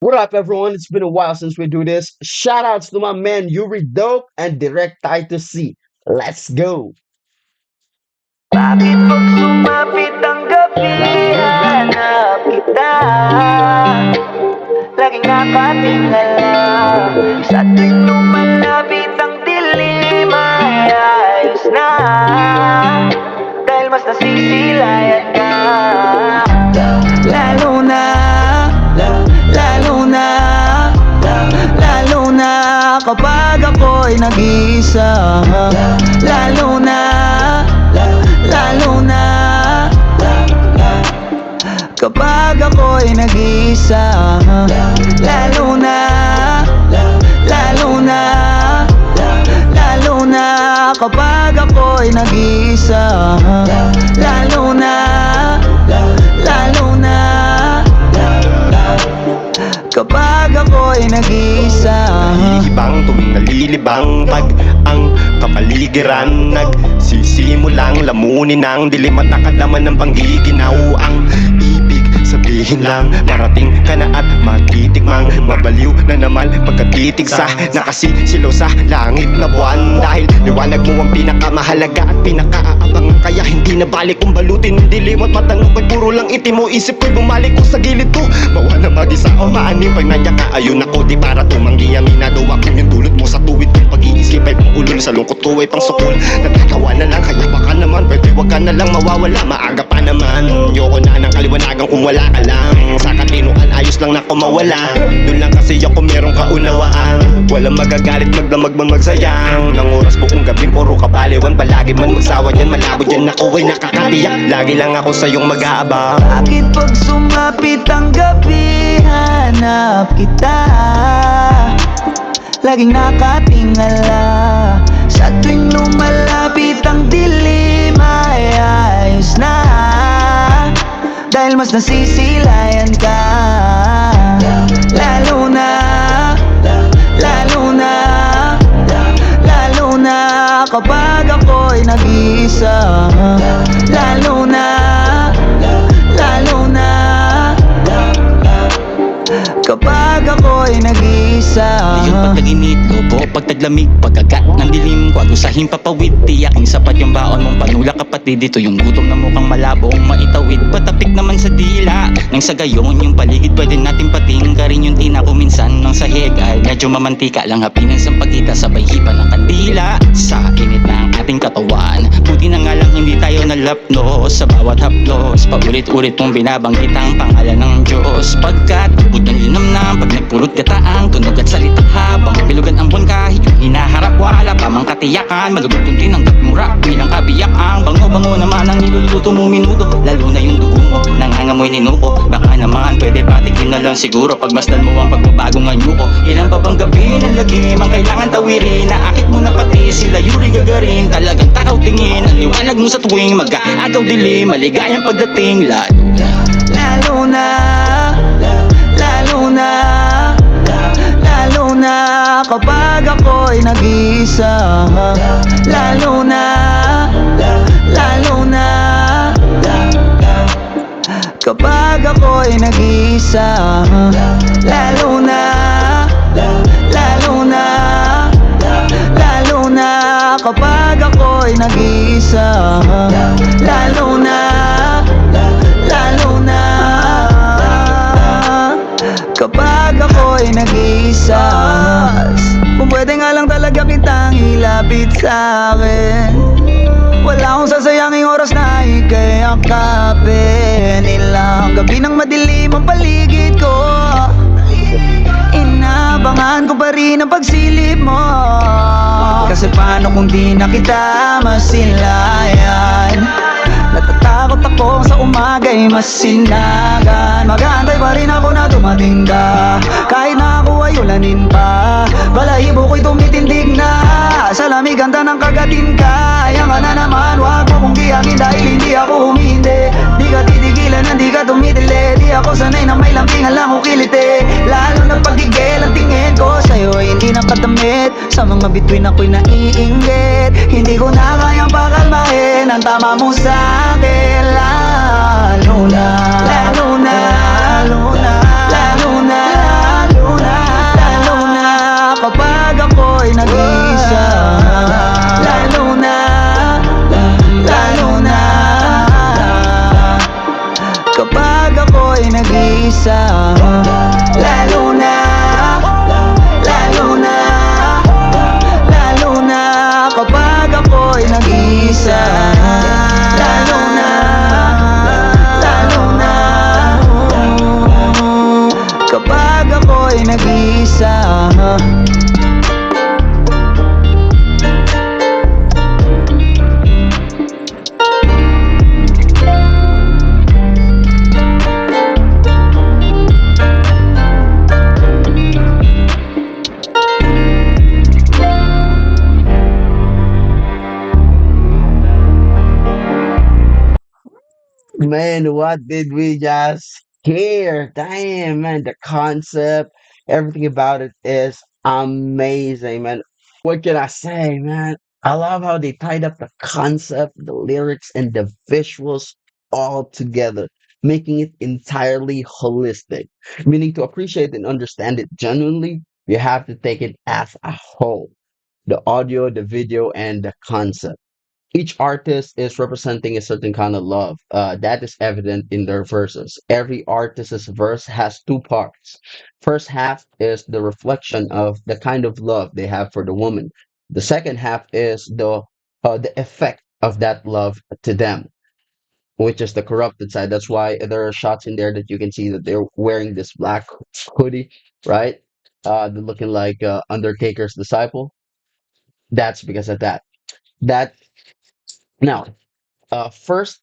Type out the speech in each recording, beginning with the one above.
What up, everyone? It's been a while since we do this. Shout outs to my man Yuridope and Direct Titus C. Let's go! Bakit pag sumapit ang gabi, hanap kita? Laging nakatingala sa tuwing lumalapit ang dilim ay ayos na. Dahil mas nasisilayan ka. Lalo na, lalo na, lalo na kapag ako'y nag-iisa. Lalo na, lalo na kapag ako'y nag-iisa. Lalo na, lalo na, lalo na kapag ako'y nag-iisa. Lalo na, lalo na kapag ako'y nag-iisa. Nalilibang tuwing nalilibang pag ang kapaligiran nagsisimulang lamunin ng dilim at nakalaman ng panggiginaw. Ang ibig sabihin lang marating ka na at matitikmang mabaliw na naman pagkatitig sa nakasisilaw sa langit na buwan. Dahil liwanag mo ang pinakamahalaga at pinakaaabang, kaya hindi na balik kung balutin ng dilim at matanong ko'y puro lang itim mo. Isip ko'y bumalik ko sa gilid ko, bawa na mag-isa o maaning pag nandiyan ka. Ayun ako di para tumanggi, aminado ako yung dulot mo sa tuwid kong pag-iisip ay pang ulol sa lungkot ko ay pang sukul. Nagkakawa na lang kaya baka naman pwede wag ka na lang mawawala, maaga pa naman. Yoko na ng kaliwanagan kung wala ka lang. Sa katinuan ayos lang na kumawala, doon lang kasi ako merong kaunawaan. Walang magagalit magdamag man magsayang ng oras buong gabi puro kabaliwan. Palagi man magsawa yan malabo dyan ako ay nakakatiyak. Lagi lang ako sa iyong mag-aabang. Bakit pag sumapit ang gabi, hanap kita? Laging nakatingala sa tuwing lumalapit ang dilim ay ayos na. Dahil mas nasisilayan ka. Lalo na, lalo na, lalo na kapag ako'y nag-iisa. Lalo na, lalo na kapag ako'y nag-iisa. Yung pagtaginit, lobo, pagtaglamig, pagkagat ng dilim, kwagusahin papawid, tiyaking sapat yung baon mong panula kapatid. Ito yung gutom na mukhang malabong maitawid, patapik naman sa dila. Nang sa gayon, yung paligid pwede natin patinggarin. Yung tina ko minsan ng sahig ay medyo mamantika lang, hapinan sa pagkita sabay hipa ng kandila. Sa init ng ating katawan, buti na nga lang hindi tayo nalapnos sa bawat haplos. Paulit-ulit mong binabanggit ang pangalan ng Diyos, pagkat bukod ng linamnam pag nagpulot kataang tunog at salita habang bilugan ang buwan. Kahit yung hinaharap wala pa mang katiyakan, malugot yung tinanggap mura bilang kabiyakan. Bango-bango naman ang niluluto mo minuto, lalo na yung dugo mo nangangamoy ninuko. Baka naman pwede patikin na lang siguro pagmasdan mo ang pagbabago ng yuko. Ilan pa bang gabi ng lagim ang kailangan tawirin, naakit mo na pati sila Yuri Gagarin. Talagang takaw tingin ang liwanag mo sa tuwing mag-aagaw dilim, maligayang pagdating. Lalo na, lalo na, lalo na kapag ako'y nag-iisa. Lalo na, lalo na kapag ako'y nag-iisa. Lalo na, lalo na, lalo na kapag ako'y nag-iisa. Lalo na, lalo na kapag ako'y nag-iisa. Kung pwede nga lang talaga kitang ilapit sa'kin, wala akong sasayanging oras na ika'y akapin. Ilang gabi ng madilim ang paligid ko, inabangan ko pa rin ang pagsilip mo. Kasi paano kung di na kita masilayan? Natatakot ako sa umaga'y masinagan. Mag-aantay pa rin ako na dumating ka, kahit na ako ay ulanin pa. Balahibo ko'y tumitindig na sa lamig ganda ng kagatin ka. Ayan ka na naman, wag mo kong giyangin dahil hindi ako humindi. Di ka titigilan, hindi ka tumitili. Di ako sanay na may lambingan lang o kiliti. Lalo na pagigil ang tingin ko sa'yo ay hindi nakadamit. Sa mga bituin ako'y naiinggit. Hindi ko na kayang pakalmahin ang tama mo sa'kin. Lalo na, lalo na, lalo na, lalo na pag ako'y nag-iisa. Man, what did we just hear? Damn, man, the concept, everything about it is amazing, man. What can I say, man? I love how they tied up the concept, the lyrics, and the visuals all together, making it entirely holistic. Meaning to appreciate and understand it genuinely, you have to take it as a whole. The audio, the video, and the concept. Each artist is representing a certain kind of love. That is evident in their verses. Every artist's verse has two parts. First half is the reflection of the kind of love they have for the woman. The second half is the effect of that love to them, which is the corrupted side. That's why there are shots in there that you can see that they're wearing this black hoodie, right? They're looking like Undertaker's disciple. That's because of that. That now, first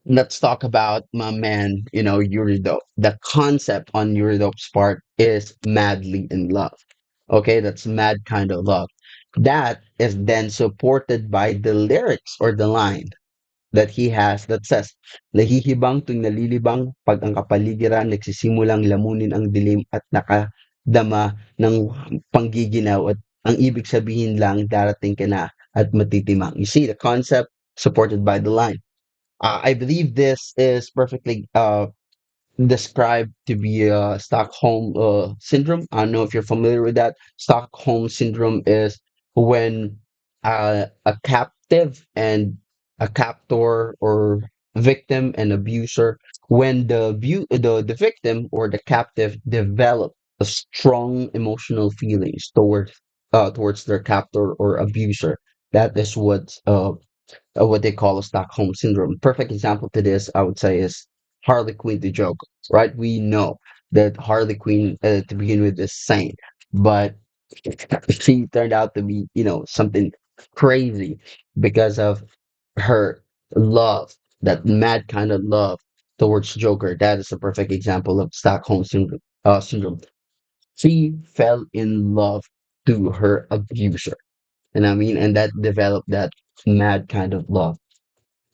let's talk about my man, Yuridope. The concept on Yuridope's part is madly in love. Okay, that's mad kind of love. That is then supported by the lyrics or the line that he has that says, "Nahihibang tuwing nalilibang pag ang kapaligiran nagsisimulang lamunin ang dilim at nakadama ng panggiginaw at ang ibig sabihin lang darating ka na at matitimang." You see the concept supported by the line. I believe this is perfectly described to be Stockholm syndrome. I don't know if you're familiar with that. Stockholm syndrome is when a captive and a captor or victim and abuser, when the victim or the captive develop a strong emotional feelings towards their captor or abuser. That is what they call a Stockholm syndrome. Perfect example to this, I would say, is Harley Quinn the Joker, right? We know that Harley Quinn, to begin with, is sane, but she turned out to be, something crazy because of her love, that mad kind of love towards Joker. That is a perfect example of Stockholm syndrome. She fell in love to her abuser, and I mean, and that developed that mad kind of love.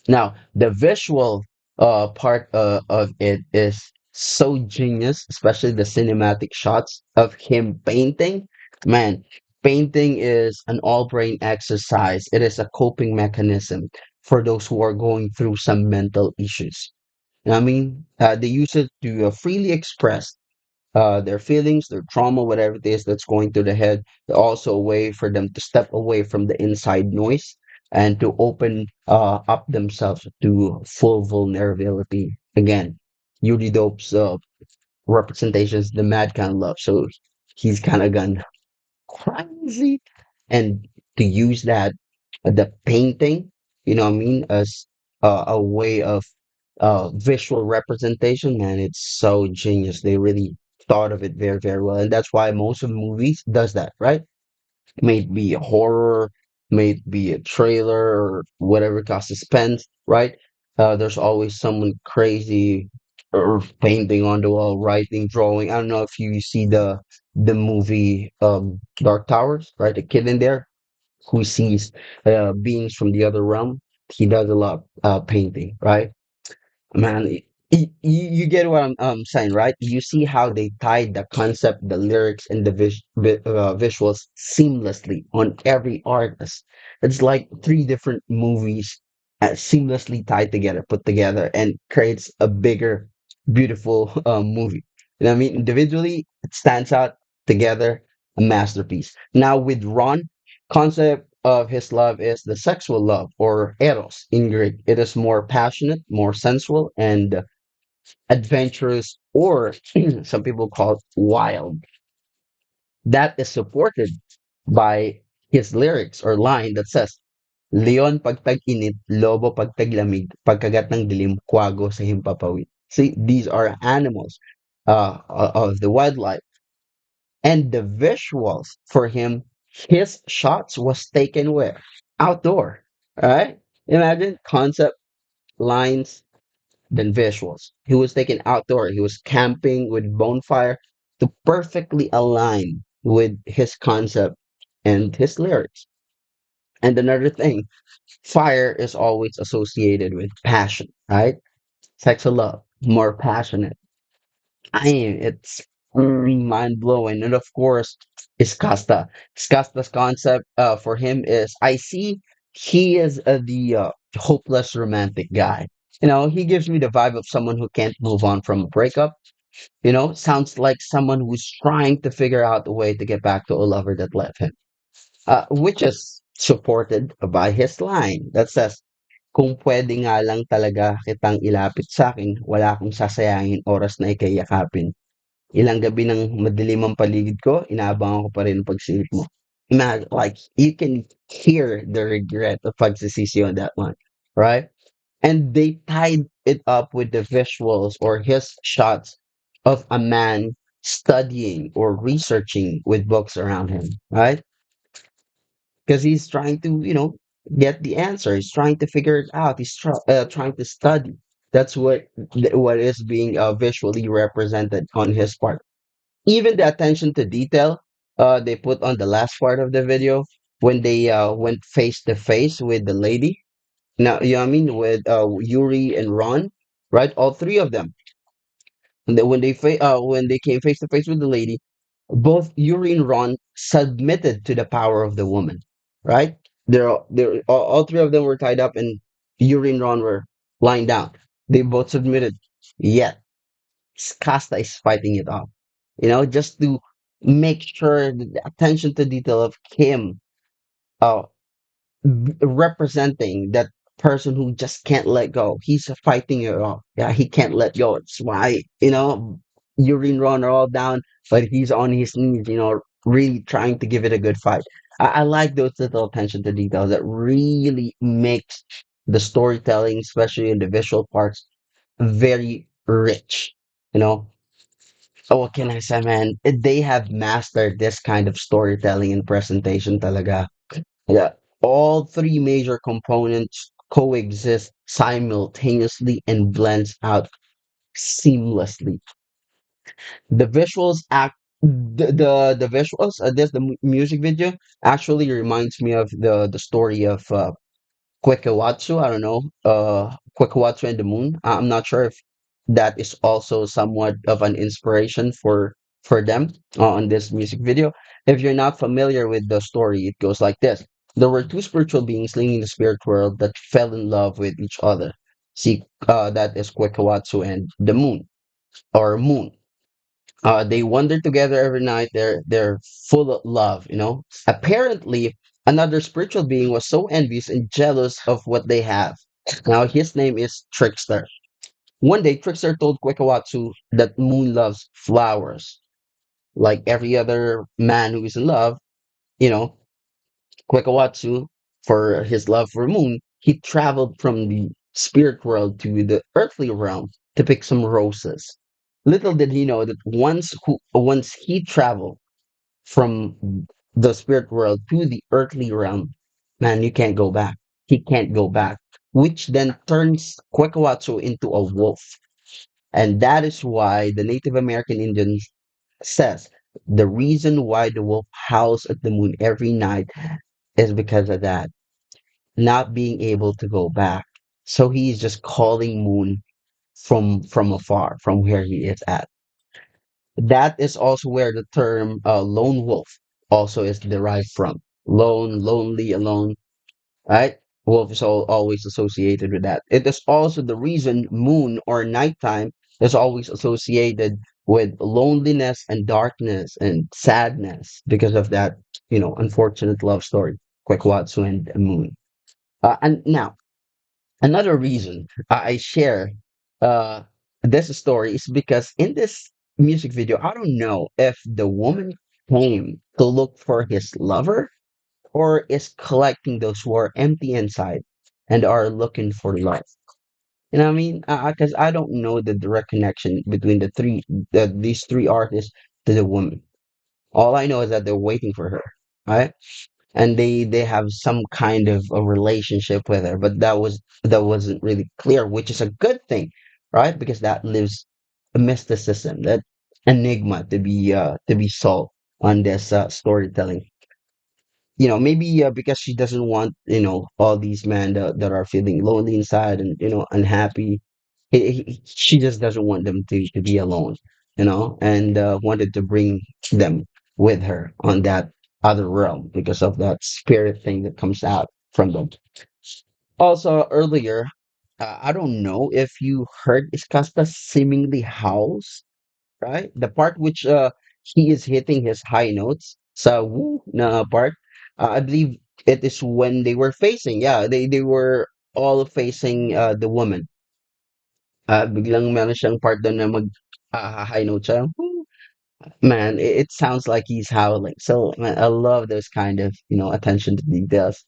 Now, the visual part of it is so genius, especially the cinematic shots of him painting. Man, painting is an all-brain exercise. It is a coping mechanism for those who are going through some mental issues. I mean, they use it to freely express their feelings, their trauma, whatever it is that's going through the head. Also a way for them to step away from the inside noise and to open up themselves to full vulnerability. Again, Yuri Dope's representations, the mad kind of love. So he's kind of gone crazy, and to use that the painting, what I mean, as a way of visual representation, man, it's so genius. They really thought of it very, very well, and that's why most of the movies does that, right? May it be a horror, may it be a trailer or whatever, cause suspense, right? There's always someone crazy or painting on the wall, writing, drawing. I don't know if you see the movie Dark Towers, right? The kid in there who sees beings from the other realm. He does a lot of painting, right? Man, you get what I'm saying, right? You see how they tied the concept, the lyrics, and the visuals seamlessly on every artist. It's like three different movies seamlessly tied together, put together, and creates a bigger, beautiful movie. You know what I mean? Individually, it stands out. Together, a masterpiece. Now with Ron, concept of his love is the sexual love or eros in Greek. It is more passionate, more sensual, and adventurous, or some people call it wild. That is supported by his lyrics or line that says, Leon pag tag-init, lobo pag taglamig, pagkagat ng dilim, kwago sa himpapawid. See, these are animals. of the wildlife and the visuals for him. His shots was taken where outdoor. Right? Imagine concept lines then visuals. He was taken outdoor. He was camping with bonfire to perfectly align with his concept and his lyrics. And another thing, fire is always associated with passion, right? Sex or love, more passionate. I mean, it's mind blowing. And of course, is Casta. Casta's concept for him is I see he is the hopeless romantic guy. He gives me the vibe of someone who can't move on from a breakup. Sounds like someone who's trying to figure out a way to get back to a lover that left him. Which is supported by his line that says, kung pwede nga lang talaga kitang ilapit sa akin, wala akong sasayangin oras na ika'y yakapin. Ilang gabi ng madilim ang paligid ko, inaabangan ko pa rin ang pagsilip mo. Imagine, like, you can hear the regret of pagsisisi on that one, right? And they tied it up with the visuals or his shots of a man studying or researching with books around him, right? Because he's trying to, get the answer. He's trying to figure it out. He's trying to study. That's what is being visually represented on his part. Even the attention to detail they put on the last part of the video when they went face to face with the lady. Now, you know what I mean, with Yuri and Ron, right? All three of them. And then when they came face to face with the lady, both Yuri and Ron submitted to the power of the woman, right? All three of them were tied up, and Yuri and Ron were lying down. They both submitted. Yet Casta is fighting it off, just to make sure that the attention to detail of Kim uh, representing that person who just can't let go. He's fighting it off. Yeah, he can't let go. It's why, Yuri and Ron are all down, but he's on his knees, really trying to give it a good fight. I like those little attention to details that really makes the storytelling, especially in the visual parts, very rich. You know, what can I say, man? They have mastered this kind of storytelling and presentation talaga. Yeah. All three major components coexist simultaneously and blends out seamlessly. The visuals act the visuals this the music video actually reminds me of the story of Kwekewatsu. I don't know, Kwekewatsu and the Moon. I'm not sure if that is also somewhat of an inspiration for them on this music video. If you're not familiar with the story, it goes like this: there were two spiritual beings living in the spirit world that fell in love with each other. See, that is Kwekewatsu and the Moon or Moon. They wander together every night. They're full of love, Apparently, another spiritual being was so envious and jealous of what they have. Now, his name is Trickster. One day, Trickster told Kwekawatsu that Moon loves flowers. Like every other man who is in love, you know, Kwekawatsu, for his love for Moon, he traveled from the spirit world to the earthly realm to pick some roses. Little did he know that once he traveled from the spirit world to the earthly realm, man, you can't go back. He can't go back, which then turns Kwekawatsu into a wolf. And that is why the Native American Indians says the reason why the wolf howls at the moon every night is because of that, not being able to go back. So he's just calling Moon from afar, from where he is at. That is also where the term lone wolf also is derived from. Lone, lonely, alone, right? Wolf is always associated with that. It is also the reason moon or nighttime is always associated with loneliness and darkness and sadness because of that, unfortunate love story, Kwekwatsu and the Moon. And now, another reason I share uh, this story is because in this music video, I don't know if the woman came to look for his lover or is collecting those who are empty inside and are looking for love. You know what I mean? Because I don't know the direct connection between these three artists to the woman. All I know is that they're waiting for her, right? And they have some kind of a relationship with her, but that wasn't really clear, which is a good thing, right? Because that leaves a mysticism, that enigma to be solved on this storytelling. Maybe because she doesn't want all these men that are feeling lonely inside and unhappy. She just doesn't want them to be alone, and wanted to bring them with her on that other realm because of that spirit thing that comes out from them. Also, earlier, I don't know if you heard Iskasta seemingly howls, right? The part which he is hitting his high notes sa woo na part. I believe it is when they were facing, yeah, they were all facing the woman. Biglang meron siyang part doon na high note siya. Woo. Man, it sounds like he's howling. So man, I love those kind of attention to details.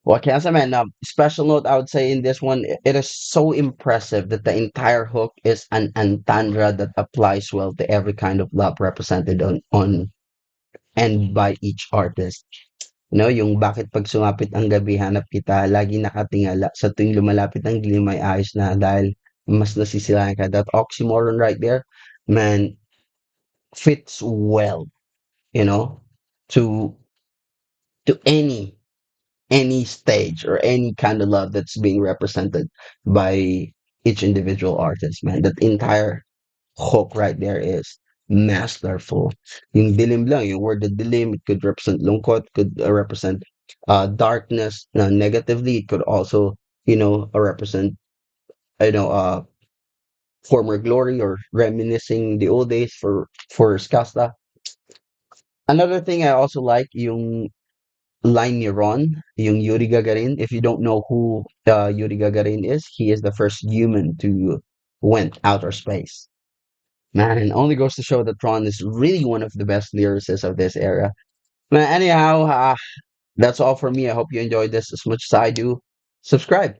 Well, Kasa, man, special note I would say in this one, it is so impressive that the entire hook is an entendre that applies well to every kind of love represented on and by each artist. Yung bakit pag sumapit ang gabi hanap kita, lagi nakatingala sa tuwing lumalapit ang dilim may ayos na dahil mas nasisilayan ka. That oxymoron right there, man, fits well, you know, to to any stage or any kind of love that's being represented by each individual artist, man. That entire hook right there is masterful. Yung dilim lang, yung word the dilim, it could represent lungkot, could represent darkness negatively. It could also, represent, you know, uh, former glory or reminiscing the old days for Skasta. Another thing I also like yung line ni Ron, yung Yuri Gagarin. If you don't know who Yuri Gagarin is, he is the first human to went outer space. Man, it only goes to show that Ron is really one of the best lyricists of this era. Man, anyhow, that's all for me. I hope you enjoyed this as much as I do. Subscribe.